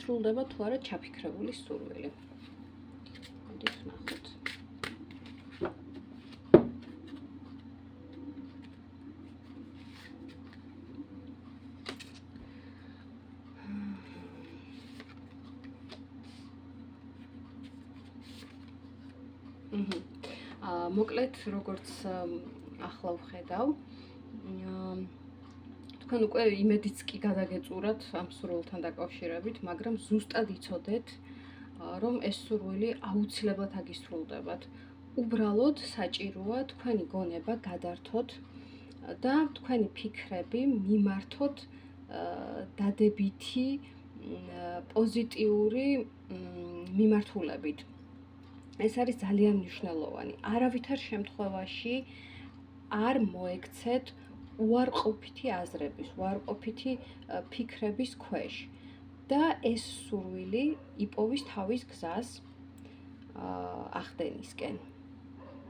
სრულდება თუ არა ჩაფიქრებული სურვილი. მოდით ვნახოთ. მოკლედ, როგორც ახლა ვხედავ, თქვენ უკვე იმედიც კი გადაგეწურათ ამ სურვილთან დაკავშირებით, მაგრამ ზუსტად იცოდეთ, რომ ეს სურვილი აუცილებლად აგისრულდებათ. უბრალოდ საჭიროა თქვენი გონება გადართოთ და თქვენი ფიქრები მიმართოთ დადებითი, პოზიტიური მიმართულებით. ეს არის ძალიან მნიშვნელოვანი. არავითარ შემთხვევაში არ მოექცეთ უარყოფითი აზრების, უარყოფითი ფიქრების ქვეშ და ეს სურვილი იპოვის თავის გზას ახდენისკენ.